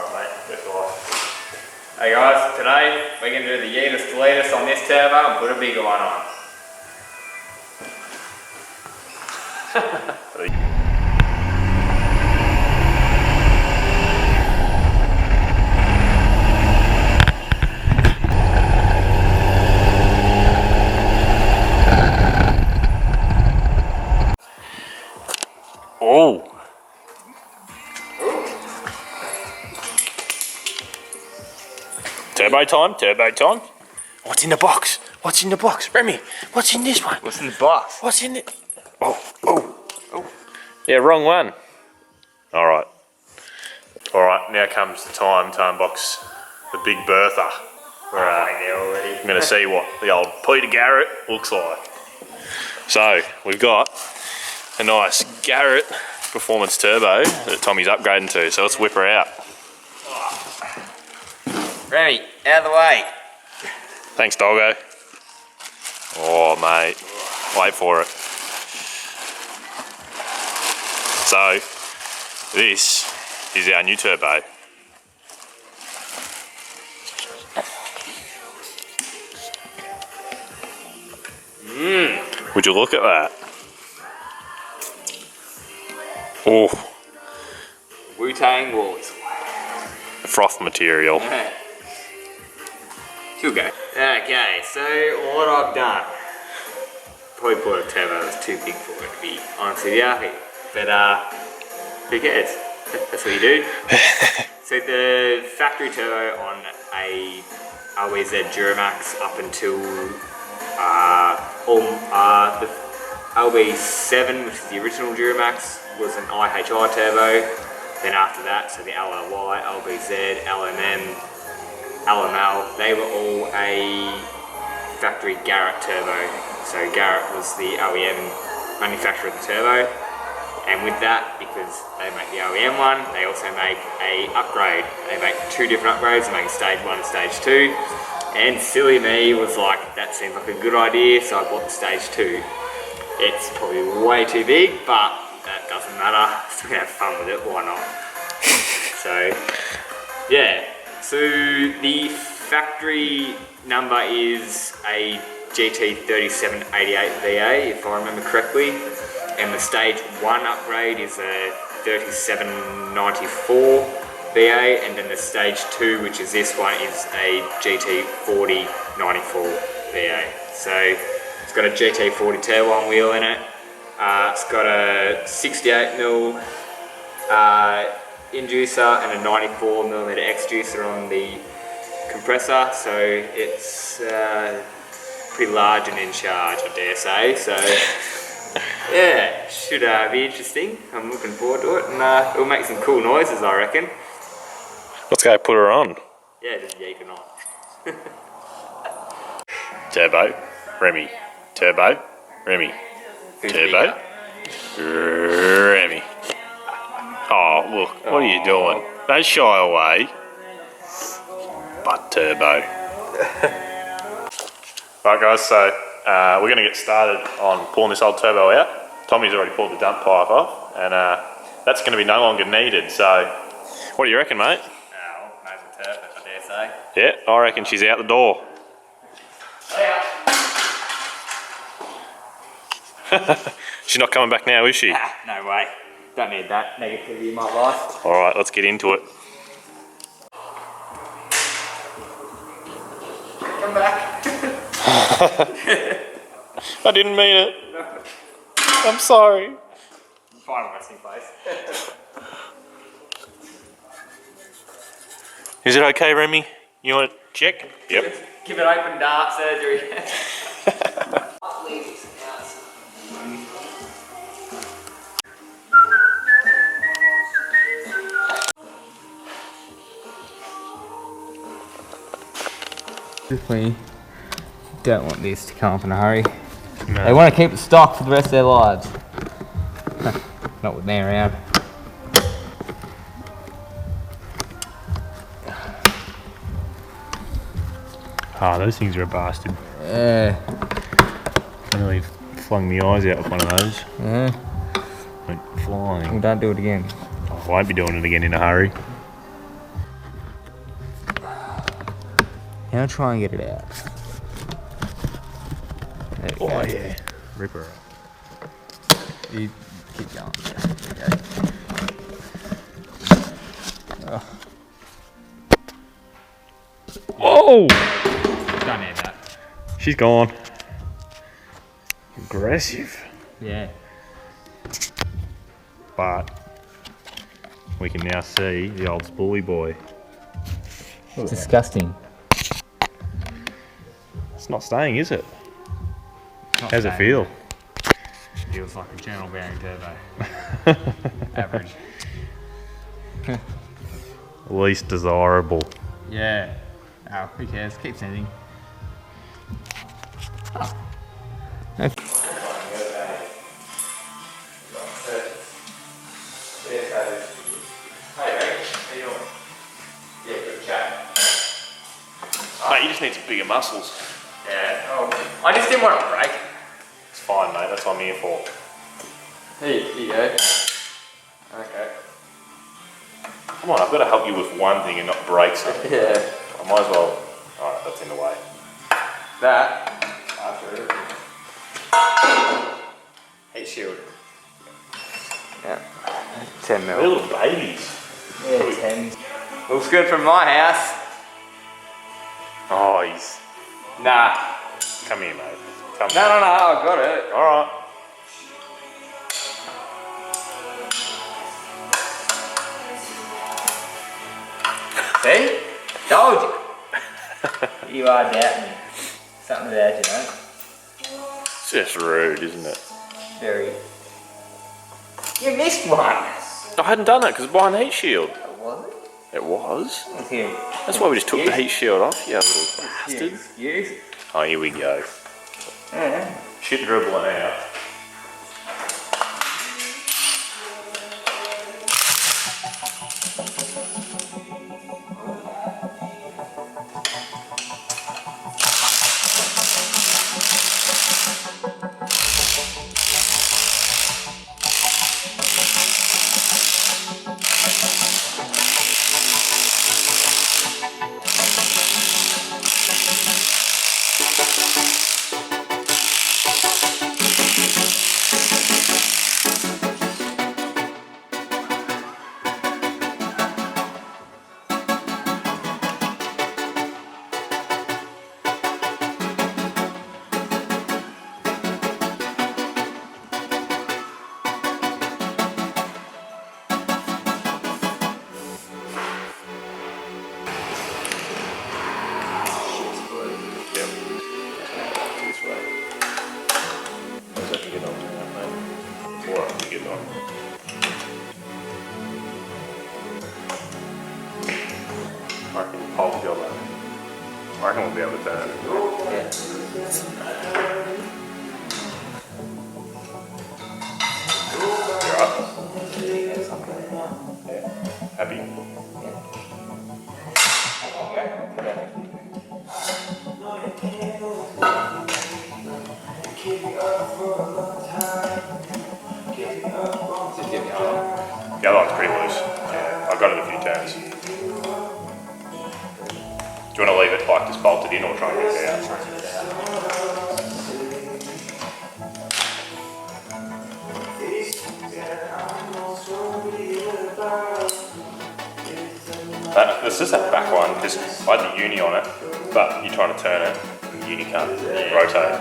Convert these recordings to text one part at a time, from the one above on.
Alright mate, just off. Hey guys, today we're going to do the Yeetus Deletus on this turbo and put a bigger one on. Oh! Turbo time, turbo time. What's in the box? What's in the box? Remy, what's in this one? What's in the box? What's in it? Oh. Yeah, wrong one. Alright. Alright, now comes the time to unbox the Big Bertha. I'm going to see what the old Peter Garrett looks like. So, we've got a nice Garrett Performance Turbo that Tommy's upgrading to, so let's whip her out. Remy, out of the way. Thanks, doggo. Oh, mate. Wait for it. So, this is our new turbo. Would you look at that? Oh. Wu-Tang Wars. Froth material. She'll go. Okay, so what I've done. Probably bought a turbo that's too big for it, to be honest with you. But who cares? That's what you do. So the factory turbo on a RWZ Duramax up until the LB7, which is the original Duramax, was an IHI turbo. Then after that, so the LLY, LBZ, LMM, LML, they were all a factory Garrett turbo. So Garrett was the OEM manufacturer of the turbo. And with that, because they make the OEM one, they also make a upgrade. They make two different upgrades. They make stage 1 and stage 2. And silly me was like, that seems like a good idea, so I bought the stage 2. It's probably way too big, but that doesn't matter. Still gonna have fun with it, why not? So, yeah. So the factory number is a GT3788 VA, if I remember correctly. And the stage 1 upgrade is a 3794 VA, and then the stage 2, which is this one, is a GT4094 VA. So it's got a GT40 turbo on wheel in it. It's got a 68mm inducer and a 94mm exducer on the compressor, so it's pretty large and in charge, I dare say. So yeah, should be interesting. I'm looking forward to it, and it'll make some cool noises, I reckon. Let's go put her on. Yeah, just yanking on. Turbo, Remy. Turbo, Remy. Who's Turbo, Remy. Oh, look, what are you doing? Don't shy away. But turbo. Right guys, so we're going to get started on pulling this old turbo out. Tommy's already pulled the dump pipe off, and that's going to be no longer needed. So, what do you reckon, mate? Well, might as well turf it, I dare say. Yeah, I reckon she's out the door. Yeah. She's not coming back now, is she? No way. Don't need that negativity in my life. Alright, let's get into it. Come back. I didn't mean it. I'm sorry. Find a resting place. Is it okay, Remy? You want to check? Yep. Give it open dart surgery. Definitely don't want this to come up in a hurry. No. They want to keep it stocked for the rest of their lives. Not with me around. Ah, those things are a bastard. Yeah. I nearly flung my eyes out with one of those. Yeah. Went flying. Well, don't do it again. I won't be doing it again in a hurry. Now try and get it out. There we go. Yeah. Rip her up. You keep going. There we go. Oh! Don't need that. She's gone. Aggressive. Yeah. But we can now see the old spoolie boy. It's disgusting. It's not staying, is it? Not How's it staying. feel? Feels like a channel bearing turbo. Average. Least desirable. Yeah. Oh, who cares? Keep sending. Oh. Okay. Mate, you just need some bigger muscles. Yeah. Oh, I just didn't want to break. It's fine, mate. That's what I'm here for. Here you go. Okay. Come on, I've got to help you with one thing and not break something. Yeah. I might as well. Alright, that's in the way. That. Heat shield. Yeah. 10 They're mil. little babies. Yeah, 10. Looks good from my house. Oh, he's. Nah. Come here, mate. Come No, I got it. Alright. See? Told you. You are doubting. Something about you, mate. It's just rude, isn't it? Very. You missed one. I hadn't done it because it's behind the heat shield. Was it? It was. It's here. That's why we just took the heat shield off, you little bastard. Excuse. Oh, here we go. Yeah. Shit dribbling out. I reckon hold your leg. I reckon we'll be able to turn it. Yeah. You're up? Yeah. Happy? The other one's pretty loose. Yeah, I've got it a few turns. Do you want to leave it like just bolted in or try and get it out? It's just that back one, because I had the uni on it, but you're trying to turn it, the uni can't rotate.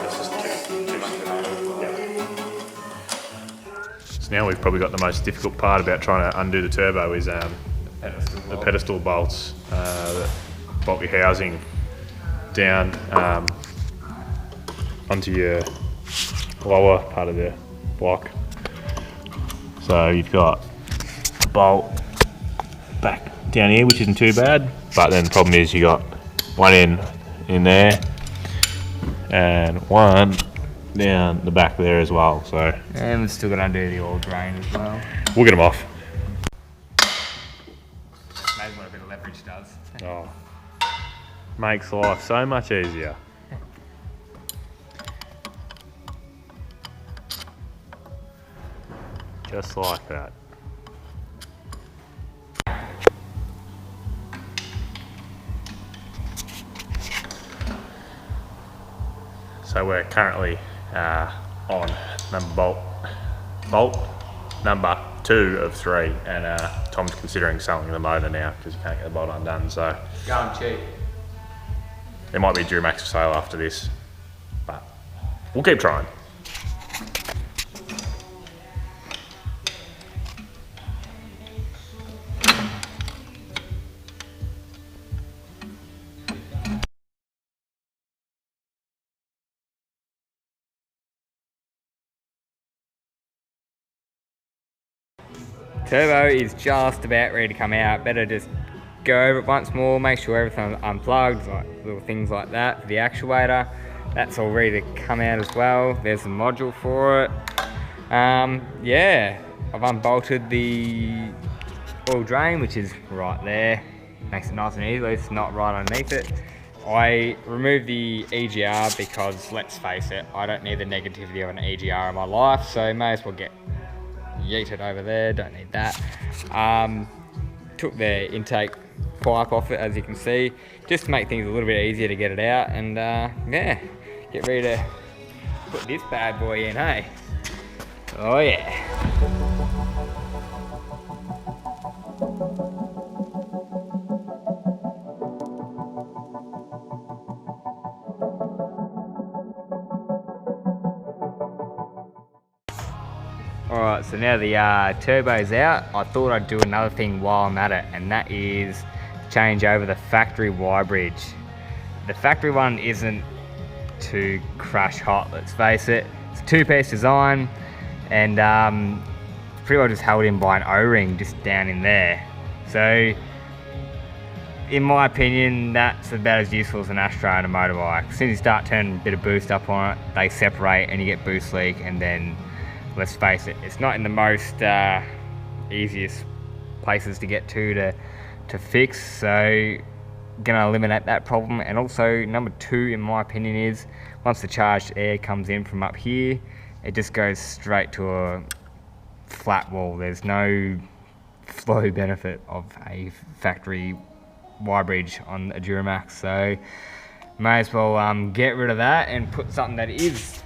It's just too yeah. So now we've probably got the most difficult part about trying to undo the turbo is the pedestal bolts that bolt your housing down onto your lower part of the block. So you've got a bolt back down here, which isn't too bad, but then the problem is you got one in there and one down the back there as well. So And we're still gonna do the oil drain as well. we'll get them off. Maybe what a bit of leverage does. Oh, makes life so much easier. Just like that. So we're currently on bolt number 2 of 3, and Tom's considering selling the motor now because you can't get the bolt undone. So Going cheap. there might be a Duramax for sale after this, but we'll keep trying. Turbo is just about ready to come out. Better just go over it once more, make sure everything's unplugged, like little things like that for the actuator. That's all ready to come out as well. There's a module for it. Yeah, I've unbolted the oil drain, which is right there. Makes it nice and easy, it's not right underneath it. I removed the EGR because, let's face it, I don't need the negativity of an EGR in my life, so may as well get yeeted over there, don't need that. Took the intake pipe off it, as you can see, just to make things a little bit easier to get it out, and yeah, get ready to put this bad boy in, hey? Oh yeah. Alright, so now the turbo's out, I thought I'd do another thing while I'm at it, and that is change over the factory Y bridge. The factory one isn't too crash hot, let's face it. It's a 2-piece design, and pretty well just held in by an O-ring just down in there. So, in my opinion, that's about as useful as an ashtray on a motorbike. As soon as you start turning a bit of boost up on it, they separate and you get boost leak, and then let's face it, it's not in the most easiest places to get to fix, so gonna eliminate that problem. And also, number 2 in my opinion is, once the charged air comes in from up here, it just goes straight to a flat wall. There's no flow benefit of a factory Y bridge on a Duramax, so may as well get rid of that and put something that is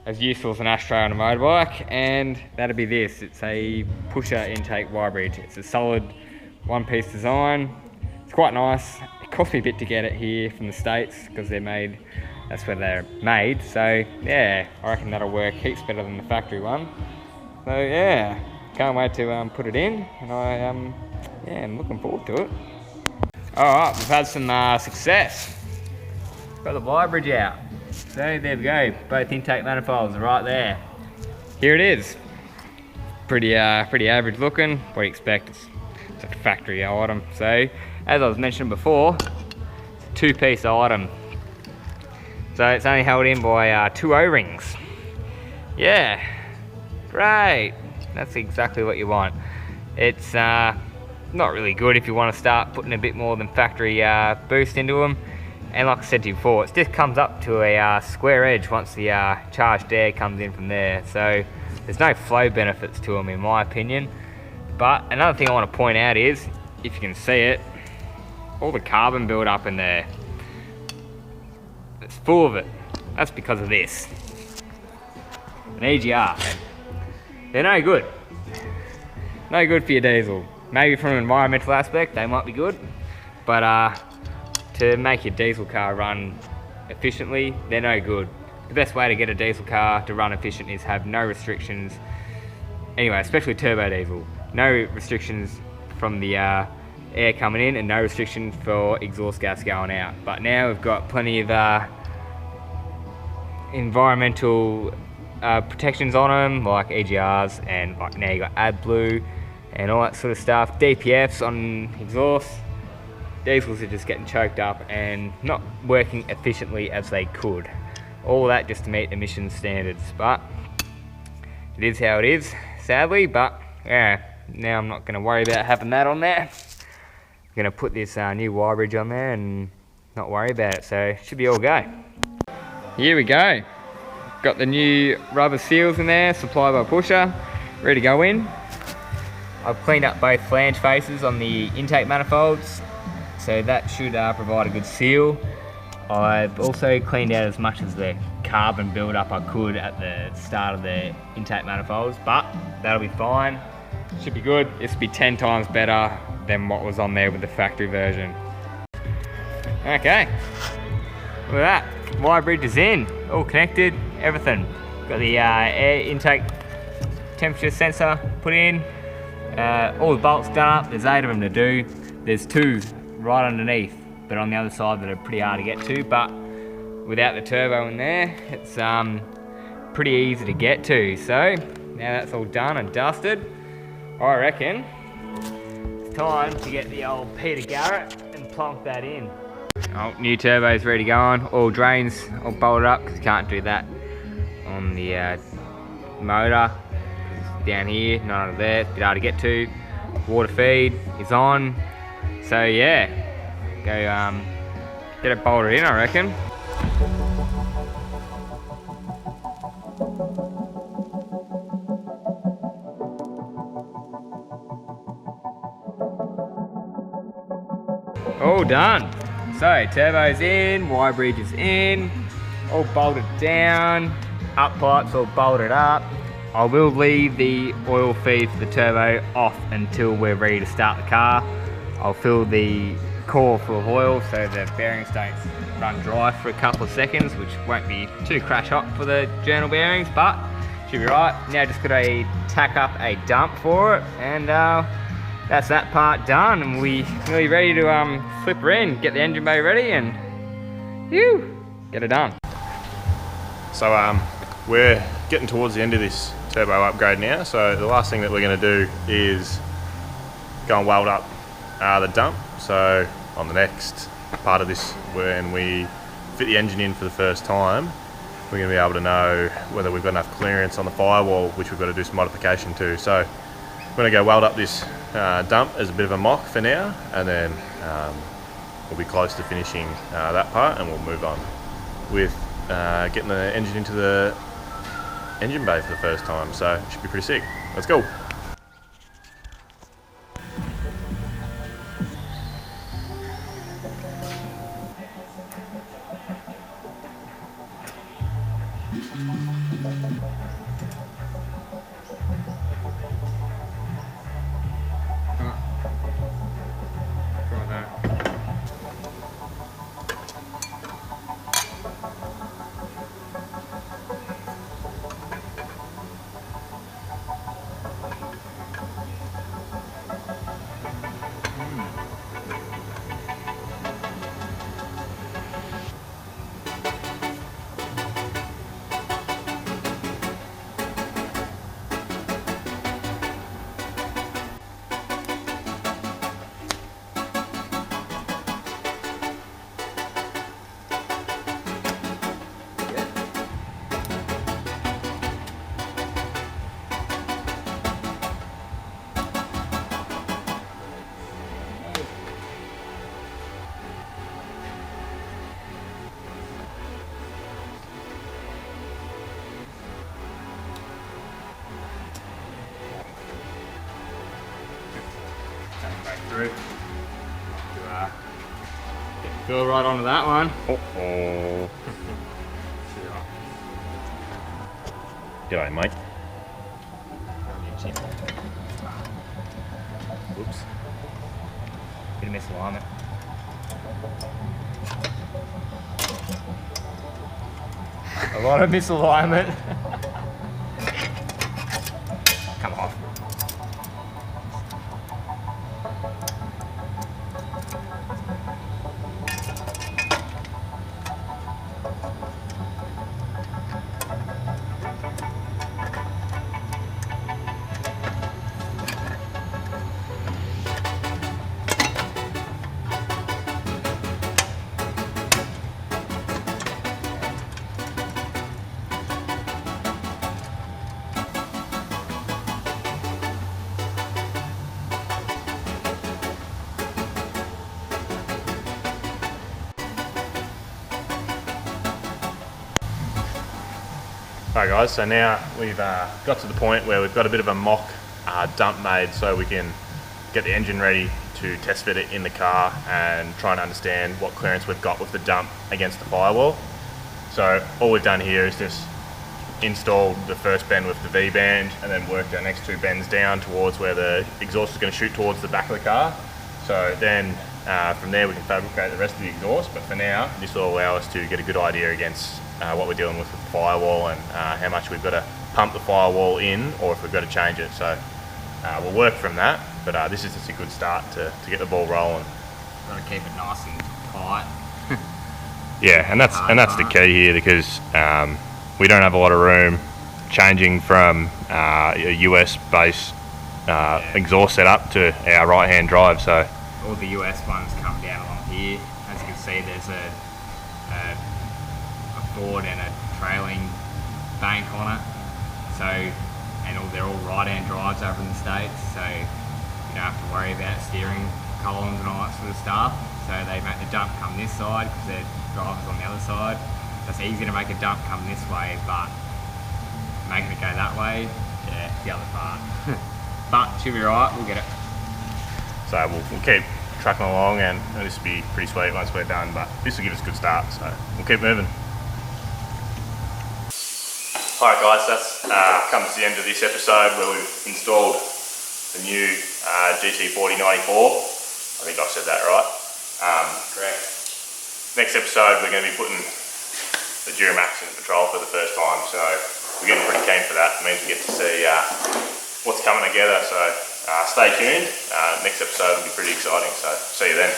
as useful as an ashtray on a motorbike, and that'll be this. It's a pusher intake Y bridge. It's a solid 1-piece design. It's quite nice. It cost me a bit to get it here from the States because that's where they're made. So yeah, I reckon that'll work heaps better than the factory one. So yeah, can't wait to put it in, and yeah, I'm looking forward to it. All right, we've had some success. Got the Y bridge out. So there we go, both intake manifolds are right there. Here it is. Pretty average looking. What do you expect? It's a factory item. So, as I was mentioning before, it's a 2-piece item. So it's only held in by 2 O-rings. Yeah, great. That's exactly what you want. It's not really good if you want to start putting a bit more than factory boost into them. And like I said to you before, it just comes up to a square edge once the charged air comes in from there. So there's no flow benefits to them in my opinion. But another thing I want to point out is, if you can see it, all the carbon build up in there. It's full of it. That's because of this. An EGR. They're no good. No good for your diesel. Maybe from an environmental aspect, they might be good. But to make your diesel car run efficiently, they're no good. The best way to get a diesel car to run efficient is have no restrictions. Anyway, especially turbo diesel. No restrictions from the air coming in, and no restrictions for exhaust gas going out. But now we've got plenty of environmental protections on them, like EGRs, and like now you got AdBlue and all that sort of stuff. DPFs on exhaust. Diesels are just getting choked up and not working efficiently as they could. All that just to meet emissions standards, but it is how it is, sadly. But yeah, now I'm not going to worry about having that on there. I'm going to put this new Y bridge on there and not worry about it, so it should be all go. Here we go. Got the new rubber seals in there, supplied by Pusher, ready to go in. I've cleaned up both flange faces on the intake manifolds, so that should provide a good seal. I've also cleaned out as much as the carbon build-up I could at the start of the intake manifolds, but that'll be fine. Should be good. This will be 10 times better than what was on there with the factory version. Okay, look at that. Wire bridge is in, all connected, everything. Got the air intake temperature sensor put in. All the bolts done up. There's 8 of them to do. There's 2 right underneath, but on the other side that are pretty hard to get to. But without the turbo in there, it's pretty easy to get to. So now that's all done and dusted, I reckon it's time to get the old Peter Garrett and plonk that in. Oh, new turbo's ready to go on. All drains all bolted up because you can't do that on the motor. It's down here, not under there. It's a bit hard to get to. Water feed is on. So yeah, go get it bolted in, I reckon. All done. So turbo's in, wire bridge is in, all bolted down, up pipes all bolted up. I will leave the oil feed for the turbo off until we're ready to start the car. I'll fill the core full of oil so the bearings don't run dry for a couple of seconds, which won't be too crash hot for the journal bearings, but should be right. Now just got to tack up a dump for it, and that's that part done, and we're really ready to flip her in, get the engine bay ready, and get it done. So we're getting towards the end of this turbo upgrade now, so the last thing that we're going to do is go and weld up the dump. So on the next part of this, when we fit the engine in for the first time, we're going to be able to know whether we've got enough clearance on the firewall, which we've got to do some modification to. So we're going to go weld up this dump as a bit of a mock for now, and then we'll be close to finishing that part, and we'll move on with getting the engine into the engine bay for the first time. So it should be pretty sick. Let's go. Through. Go right onto that one. Oh. G'day, mate. Whoops. Bit of misalignment. A lot of misalignment. Come off. Alright guys, so now we've got to the point where we've got a bit of a mock dump made so we can get the engine ready to test fit it in the car and try and understand what clearance we've got with the dump against the firewall. So all we've done here is just installed the first bend with the V-band and then worked our next two bends down towards where the exhaust is going to shoot towards the back of the car. So then from there we can fabricate the rest of the exhaust, but for now this will allow us to get a good idea against what we're dealing with the firewall and how much we've got to pump the firewall in or if we've got to change it. So we'll work from that, but this is just a good start to get the ball rolling. Got to keep it nice and tight. Yeah, and that's the key here, because we don't have a lot of room changing from a US based exhaust setup to our right hand drive. So all the US ones come down along here. As you can see, there's a forward and a trailing bank on it. So, and they're all right hand drives over in the States, so you don't have to worry about steering columns and all that sort of stuff. So they make the dump come this side because their driver's on the other side. So it's easy to make a dump come this way, but making it go that way, yeah, the other part. But should be right, we'll get it. So we'll keep trucking along, and this will be pretty sweet once we're done, but this will give us a good start, so we'll keep moving. Alright guys, that's comes to the end of this episode where we've installed the new GT4094. I think I said that right. Correct. Next episode we're going to be putting the Duramax in the patrol for the first time, so we're getting pretty keen for that. It means we get to see what's coming together, so stay tuned. Next episode will be pretty exciting, so see you then.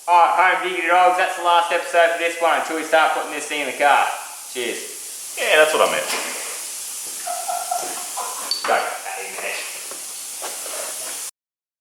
Alright, home diggity dogs, that's the last episode for this one until we start putting this thing in the car. Cheers. Yeah, that's what I meant.